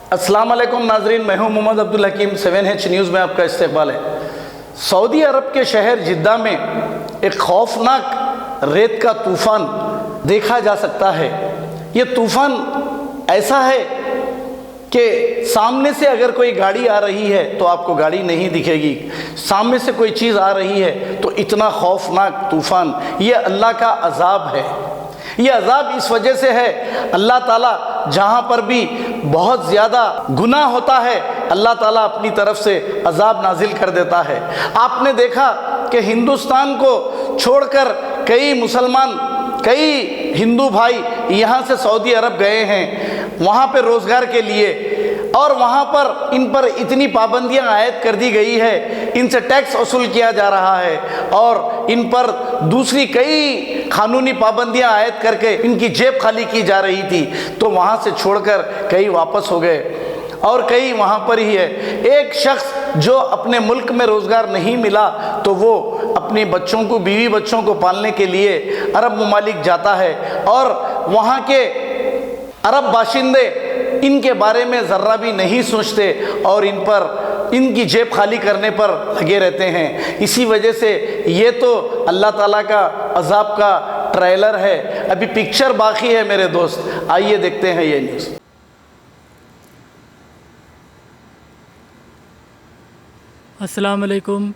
अस्सलाम वालेकुम नाजरीन, मैं हूं मोहम्मद अब्दुल हकीम। 7H न्यूज़ में आपका इस्तकबाल है। सऊदी अरब के शहर जिद्दा में एक खौफनाक रेत का तूफ़ान देखा जा सकता है। ये तूफ़ान ऐसा है कि सामने से अगर कोई गाड़ी आ रही है तो आपको गाड़ी नहीं दिखेगी, सामने से कोई चीज़ आ रही है तो इतना खौफनाक तूफ़ान, ये अल्लाह का अज़ाब है। ये अज़ाब इस वजह से है, अल्लाह ताला जहाँ पर भी बहुत ज़्यादा गुनाह होता है अल्लाह ताला अपनी तरफ से अज़ाब नाजिल कर देता है। आपने देखा कि हिंदुस्तान को छोड़कर कई मुसलमान, कई हिंदू भाई यहाँ से सऊदी अरब गए हैं वहाँ पे रोज़गार के लिए, और वहाँ पर इन पर इतनी पाबंदियाँ आयद कर दी गई है, इनसे टैक्स वसूल किया जा रहा है और इन पर दूसरी कई कानूनी पाबंदियाँ आयद करके इनकी जेब खाली की जा रही थी। तो वहाँ से छोड़कर कई वापस हो गए और कई वहाँ पर ही है। एक शख्स जो अपने मुल्क में रोज़गार नहीं मिला तो वो अपने बच्चों को, बीवी बच्चों को पालने के लिए अरब ममालिक जाता है और वहाँ के अरब बाशिंदे इनके बारे में ज़र्रा भी नहीं सोचते और इन पर, इनकी जेब खाली करने पर लगे रहते हैं। इसी वजह से ये तो अल्लाह ताला का अज़ाब का ट्रेलर है, अभी पिक्चर बाकी है मेरे दोस्त। आइए देखते हैं ये न्यूज़। अस्सलाम वालेकुम,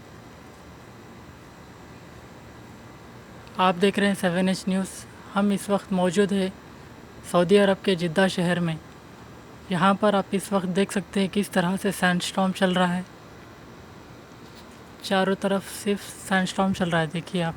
आप देख रहे हैं 7H न्यूज़। हम इस वक्त मौजूद है सऊदी अरब के जिद्दा शहर में। यहाँ पर आप इस वक्त देख सकते हैं किस तरह से सैंडस्टॉर्म चल रहा है। चारों तरफ सिर्फ सैंडस्टॉर्म चल रहा है, देखिए आप।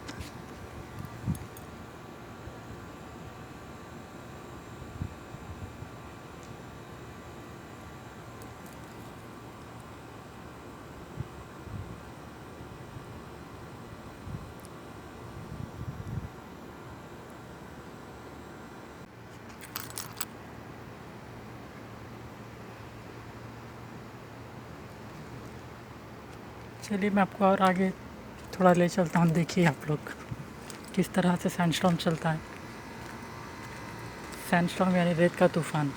चलिए मैं आपको और आगे थोड़ा ले चलता हूँ। देखिए आप लोग किस तरह से सैंडस्टॉर्म चलता है। सैंडस्टॉर्म यानी रेत का तूफ़ान।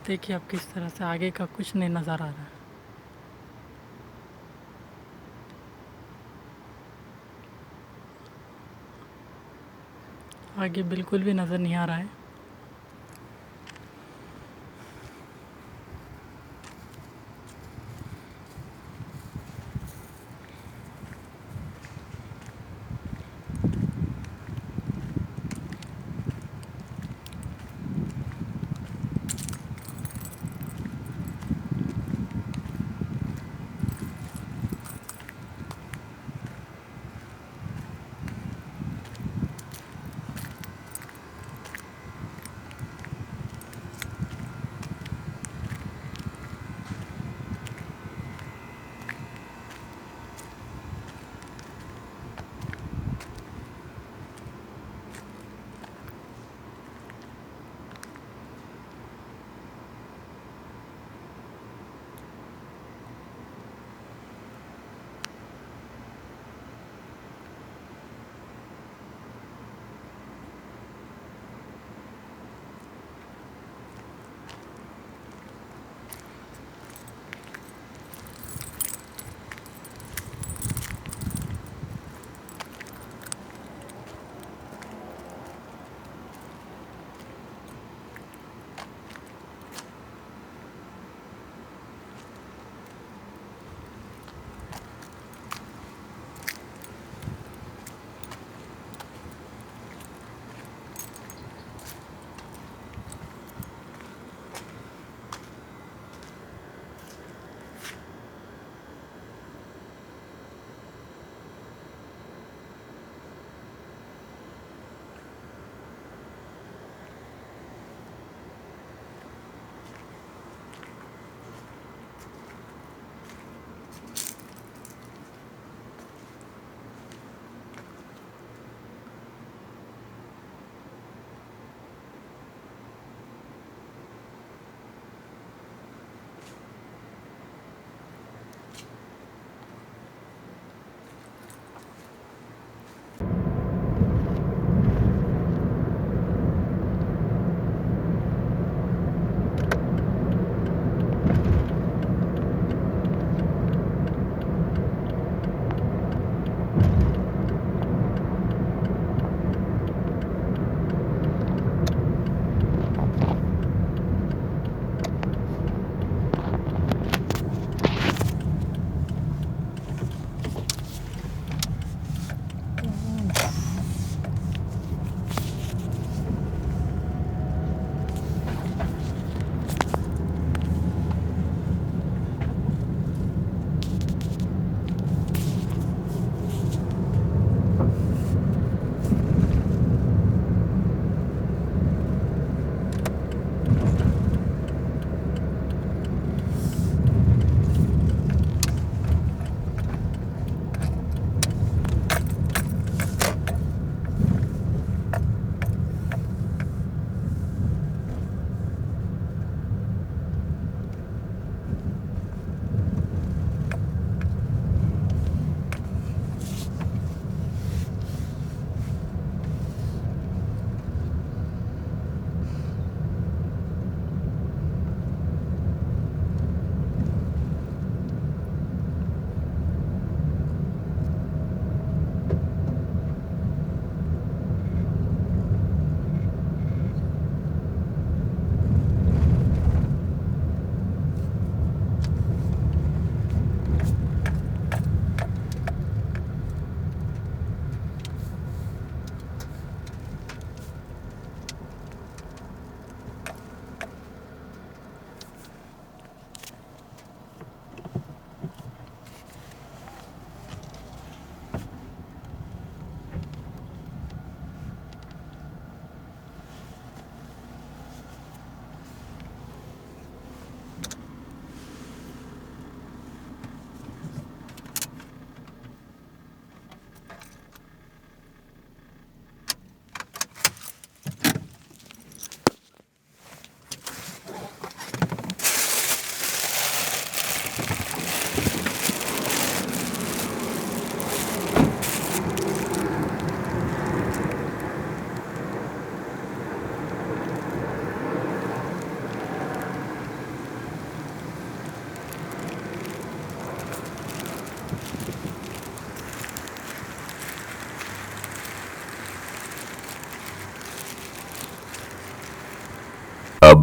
देखिए आप किस तरह से आगे का कुछ नहीं नज़र आ रहा है। आगे बिल्कुल भी नज़र नहीं आ रहा है।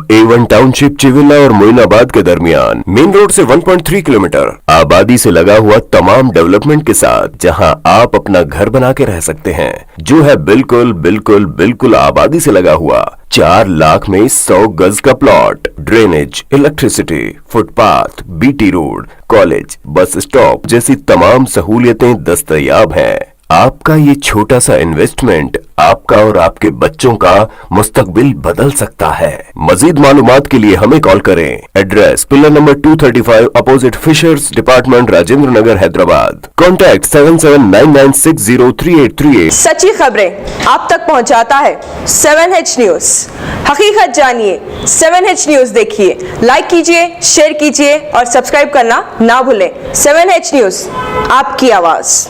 A1 टाउनशिप चिविला और मोइनाबाद के दरमियान मेन रोड से 1.3 किलोमीटर आबादी से लगा हुआ तमाम डेवलपमेंट के साथ जहां आप अपना घर बना के रह सकते हैं, जो है बिल्कुल बिल्कुल बिल्कुल आबादी से लगा हुआ। 4 लाख में 100 गज का plot, drainage, electricity, footpath, BT road, college, bus stop जैसी तमाम सहूलियतें दस्तयाब हैं। आपका ये छोटा सा इन्वेस्टमेंट आपका और आपके बच्चों का मुस्तकबिल बदल सकता है। मजीद मालूमात के लिए हमें कॉल करें। Address pillar number 235 opposite fishers department, Rajendra Nagar, Hyderabad. Contact 7799603838। सच्ची खबरें आप तक पहुंचाता है 7H न्यूज। हकीकत जानिए, 7H न्यूज देखिए, लाइक कीजिए, शेयर कीजिए और सब्सक्राइब करना ना भूलें। 7H न्यूज, आपकी आवाज।